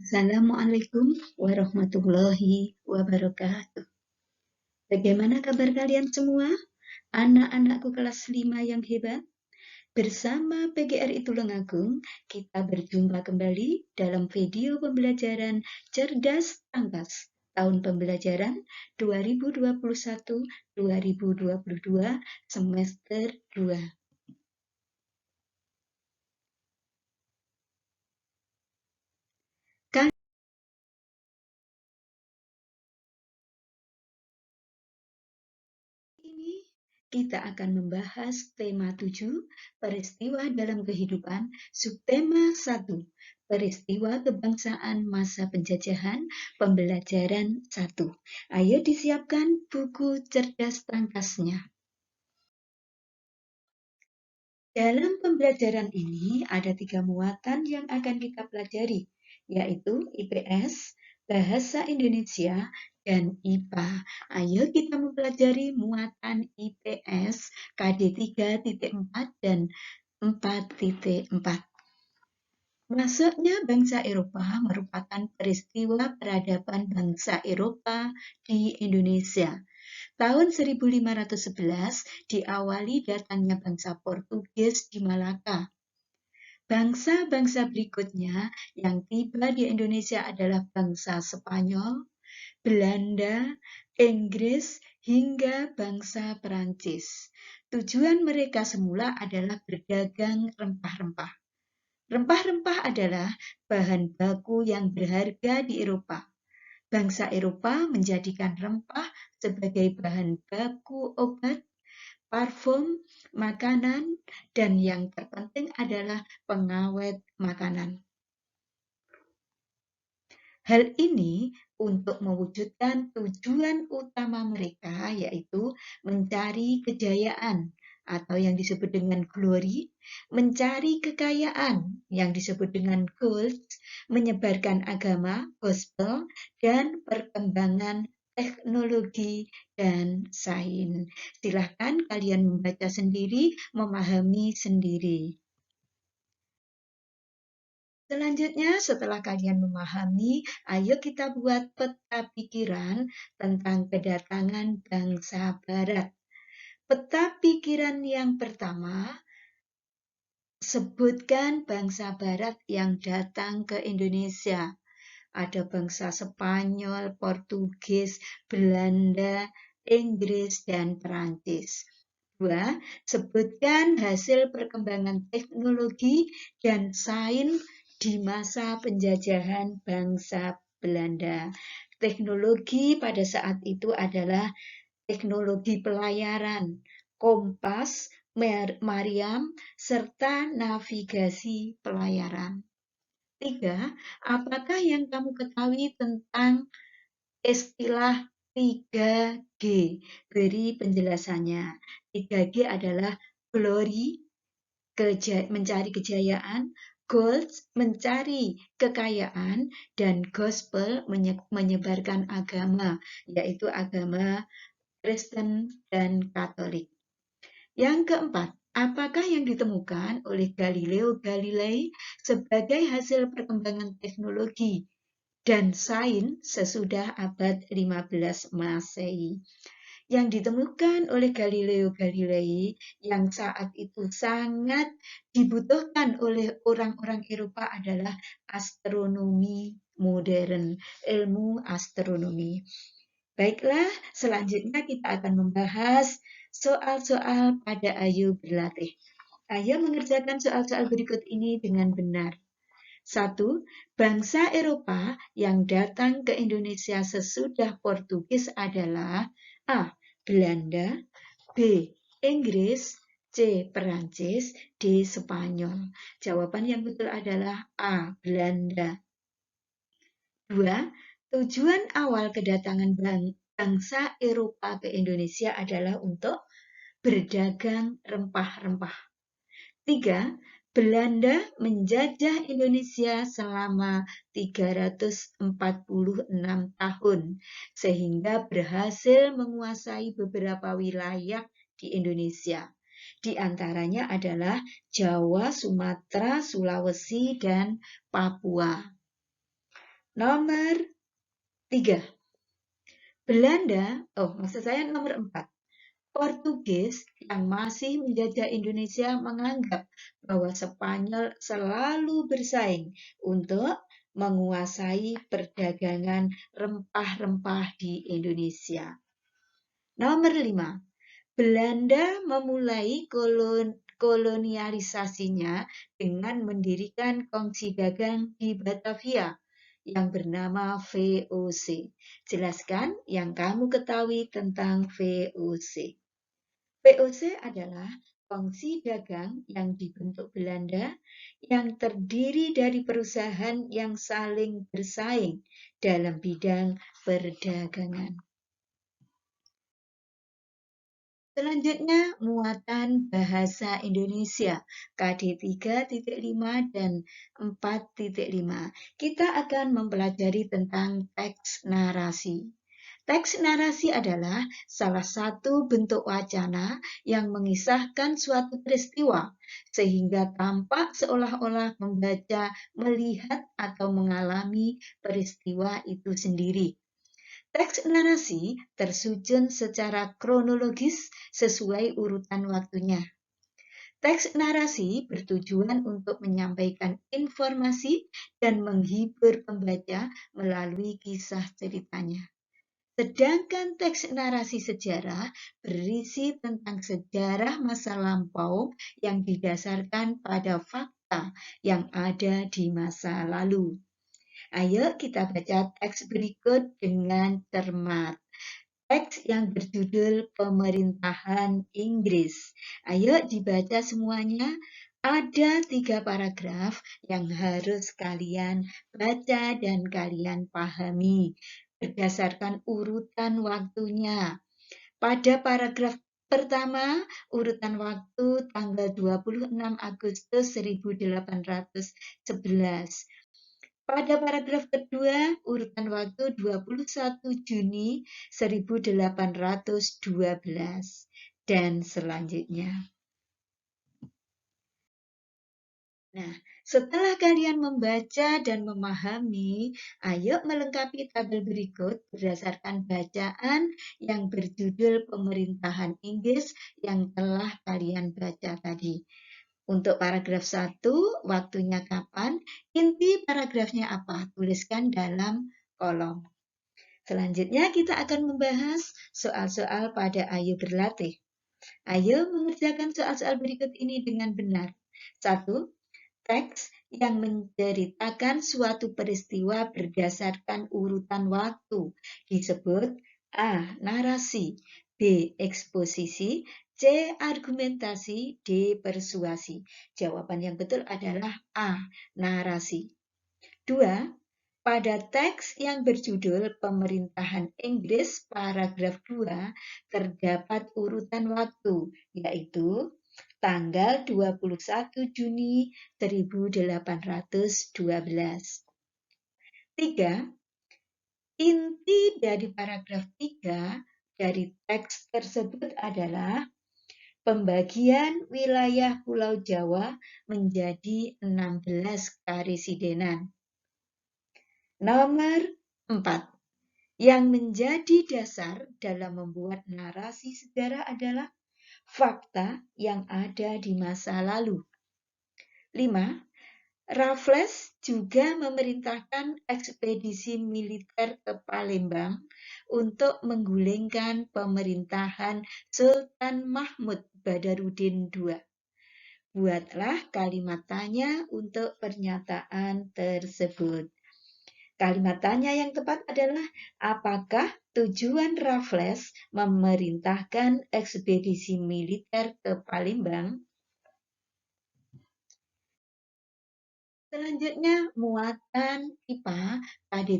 Assalamualaikum warahmatullahi wabarakatuh. Bagaimana kabar kalian semua? Anak-anakku kelas 5 yang hebat. Bersama PGRI Tulungagung, kita berjumpa kembali dalam video pembelajaran Cerdas Tangkas tahun pembelajaran 2021-2022 semester 2. Ini kita akan membahas tema 7, peristiwa dalam kehidupan, subtema 1, peristiwa kebangsaan masa penjajahan, pembelajaran 1. Ayo disiapkan buku cerdas tangkasnya. Dalam pembelajaran ini ada 3 muatan yang akan kita pelajari, yaitu IPS, Bahasa Indonesia, dan IPA. Ayo kita mempelajari muatan IPS KD 3.4 dan 4.4. Masuknya bangsa Eropa merupakan peristiwa peradaban bangsa Eropa di Indonesia. Tahun 1511 diawali datangnya bangsa Portugis di Malaka. Bangsa-bangsa berikutnya yang tiba di Indonesia adalah bangsa Spanyol, Belanda, Inggris, hingga bangsa Perancis. Tujuan mereka semula adalah berdagang rempah-rempah. Rempah-rempah adalah bahan baku yang berharga di Eropa. Bangsa Eropa menjadikan rempah sebagai bahan baku obat, parfum, makanan, dan yang terpenting adalah pengawet makanan. Hal ini untuk mewujudkan tujuan utama mereka, yaitu mencari kejayaan atau yang disebut dengan glory, mencari kekayaan yang disebut dengan gold, menyebarkan agama, gospel, dan perkembangan teknologi dan sains. Silahkan kalian membaca sendiri, memahami sendiri. Selanjutnya, setelah kalian memahami, ayo kita buat peta pikiran tentang kedatangan bangsa Barat. Peta pikiran yang pertama, sebutkan bangsa Barat yang datang ke Indonesia. Ada bangsa Spanyol, Portugis, Belanda, Inggris, dan Perancis. 2. Sebutkan hasil perkembangan teknologi dan sains di masa penjajahan bangsa Belanda. Teknologi pada saat itu adalah teknologi pelayaran, kompas, Mariam, serta navigasi pelayaran. 3. Apakah yang kamu ketahui tentang istilah 3G? Beri penjelasannya. 3G adalah glory, mencari kejayaan, gold, mencari kekayaan, dan gospel, menyebarkan agama, yaitu agama Kristen dan Katolik. Yang keempat, apakah yang ditemukan oleh Galileo Galilei sebagai hasil perkembangan teknologi dan sains sesudah abad 15 Masehi? Yang ditemukan oleh Galileo Galilei yang saat itu sangat dibutuhkan oleh orang-orang Eropa adalah astronomi modern, ilmu astronomi. Baiklah, selanjutnya kita akan membahas soal-soal pada Ayo Berlatih. Ayo mengerjakan soal-soal berikut ini dengan benar. 1. Bangsa Eropa yang datang ke Indonesia sesudah Portugis adalah A. Belanda, B. Inggris, C. Perancis, D. Spanyol. Jawaban yang betul adalah A. Belanda. 2. Tujuan awal kedatangan bangsa Eropa ke Indonesia adalah untuk berdagang rempah-rempah. 3. Belanda menjajah Indonesia selama 346 tahun, sehingga berhasil menguasai beberapa wilayah di Indonesia. Di antaranya adalah Jawa, Sumatera, Sulawesi, dan Papua. Nomor 3. Belanda, maksud saya nomor 4. Portugis yang masih menjajah Indonesia menganggap bahwa Spanyol selalu bersaing untuk menguasai perdagangan rempah-rempah di Indonesia. Nomor 5. Belanda memulai kolonialisasinya dengan mendirikan kongsi dagang di Batavia yang bernama VOC. Jelaskan yang kamu ketahui tentang VOC. VOC adalah kongsi dagang yang dibentuk Belanda yang terdiri dari perusahaan yang saling bersaing dalam bidang perdagangan. Selanjutnya, muatan bahasa Indonesia KD 3.5 dan 4.5. Kita akan mempelajari tentang teks narasi. Teks narasi adalah salah satu bentuk wacana yang mengisahkan suatu peristiwa, sehingga tampak seolah-olah membaca, melihat, atau mengalami peristiwa itu sendiri. Teks narasi tersusun secara kronologis sesuai urutan waktunya. Teks narasi bertujuan untuk menyampaikan informasi dan menghibur pembaca melalui kisah ceritanya. Sedangkan teks narasi sejarah berisi tentang sejarah masa lampau yang didasarkan pada fakta yang ada di masa lalu. Ayo kita baca teks berikut dengan cermat. Teks yang berjudul Pemerintahan Inggris. Ayo dibaca semuanya. Ada 3 paragraf yang harus kalian baca dan kalian pahami berdasarkan urutan waktunya. Pada paragraf pertama, urutan waktu tanggal 26 Agustus 1811. Pada paragraf kedua, urutan waktu 21 Juni 1812 dan selanjutnya. Nah, setelah kalian membaca dan memahami, ayo melengkapi tabel berikut berdasarkan bacaan yang berjudul Pemerintahan Inggris yang telah kalian baca tadi. Untuk paragraf 1, waktunya kapan? Inti paragrafnya apa? Tuliskan dalam kolom. Selanjutnya kita akan membahas soal-soal pada Ayo Berlatih. Ayo mengerjakan soal-soal berikut ini dengan benar. 1. Teks yang menceritakan suatu peristiwa berdasarkan urutan waktu disebut A. Narasi, B. Eksposisi, C. Argumentasi, D. Persuasi. Jawaban yang betul adalah A. Narasi. 2. Pada teks yang berjudul Pemerintahan Inggris paragraf 2 terdapat urutan waktu, yaitu tanggal 21 Juni 1812. 3. Inti dari paragraf 3 dari teks tersebut adalah pembagian wilayah Pulau Jawa menjadi 16 karesidenan. Nomor 4. Yang menjadi dasar dalam membuat narasi sejarah adalah fakta yang ada di masa lalu. 5. Raffles juga memerintahkan ekspedisi militer ke Palembang untuk menggulingkan pemerintahan Sultan Mahmud Badarudin II. Buatlah kalimat tanya untuk pernyataan tersebut. Kalimat tanya yang tepat adalah, apakah tujuan Raffles memerintahkan ekspedisi militer ke Palembang? Selanjutnya, muatan IPA KD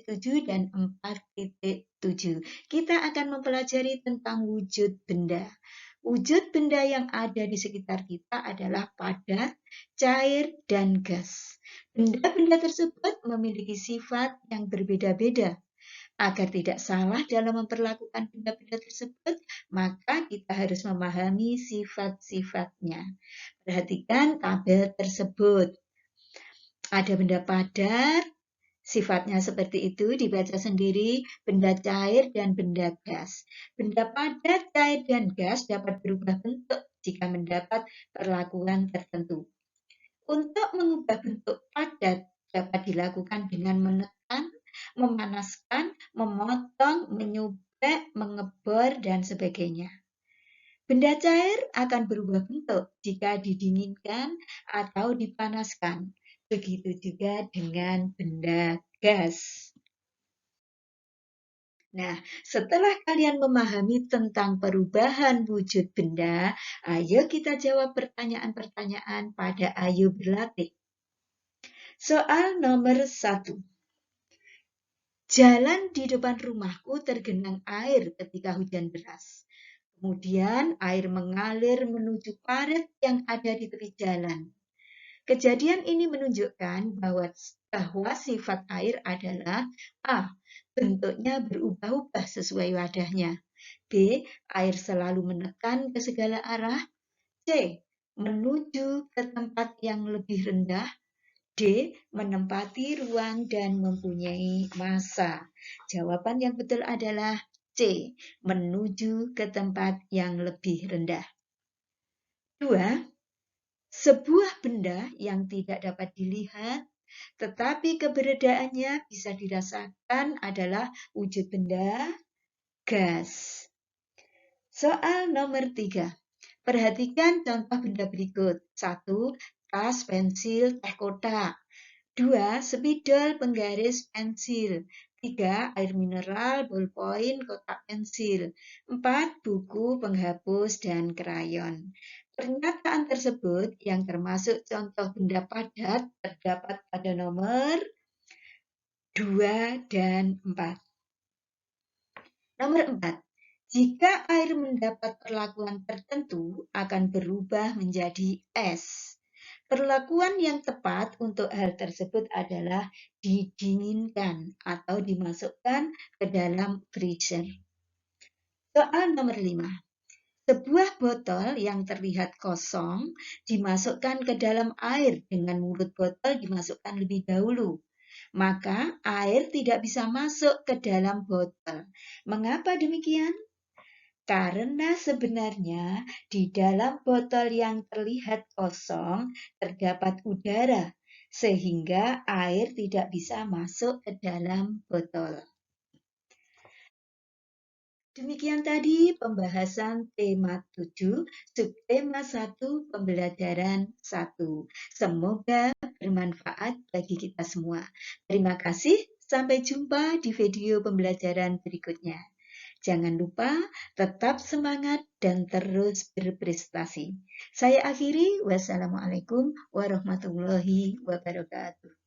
3.7 dan 4.7. Kita akan mempelajari tentang wujud benda. Wujud benda yang ada di sekitar kita adalah padat, cair, dan gas. Benda-benda tersebut memiliki sifat yang berbeda-beda. Agar tidak salah dalam memperlakukan benda-benda tersebut, maka kita harus memahami sifat-sifatnya. Perhatikan tabel tersebut. Ada benda padat, Sifatnya seperti itu dibaca sendiri, benda cair dan benda gas. Benda padat, cair, dan gas dapat berubah bentuk jika mendapat perlakuan tertentu. Untuk mengubah bentuk padat dapat dilakukan dengan menekan, memanaskan, memotong, menyubek, mengebor, dan sebagainya. Benda cair akan berubah bentuk jika didinginkan atau dipanaskan. Begitu juga dengan benda gas. Nah, setelah kalian memahami tentang perubahan wujud benda, ayo kita jawab pertanyaan-pertanyaan pada Ayo Berlatih. Soal nomor 1. Jalan di depan rumahku tergenang air ketika hujan deras. Kemudian air mengalir menuju parit yang ada di tepi jalan. Kejadian ini menunjukkan bahwa sifat air adalah A. Bentuknya berubah-ubah sesuai wadahnya. B. Air selalu menekan ke segala arah. C. Menuju ke tempat yang lebih rendah. D. Menempati ruang dan mempunyai massa. Jawaban yang betul adalah C. Menuju ke tempat yang lebih rendah. 2. Sebuah benda yang tidak dapat dilihat, tetapi keberadaannya bisa dirasakan adalah wujud benda gas. Soal nomor 3. Perhatikan contoh benda berikut. 1. Tas, pensil, teh kotak. 2. Spidol, penggaris, pensil. 3. Air mineral, ballpoint, kotak pensil. 4. Buku, penghapus, dan krayon. Pernyataan tersebut yang termasuk contoh benda padat terdapat pada nomor 2 dan 4. Nomor 4. Jika air mendapat perlakuan tertentu akan berubah menjadi es. Perlakuan yang tepat untuk hal tersebut adalah didinginkan atau dimasukkan ke dalam freezer. Soal nomor 5. Sebuah botol yang terlihat kosong dimasukkan ke dalam air dengan mulut botol dimasukkan lebih dahulu. Maka air tidak bisa masuk ke dalam botol. Mengapa demikian? Karena sebenarnya di dalam botol yang terlihat kosong terdapat udara, sehingga air tidak bisa masuk ke dalam botol. Demikian tadi pembahasan tema 7, subtema 1, pembelajaran 1. Semoga bermanfaat bagi kita semua. Terima kasih, sampai jumpa di video pembelajaran berikutnya. Jangan lupa tetap semangat dan terus berprestasi. Saya akhiri, wassalamualaikum warahmatullahi wabarakatuh.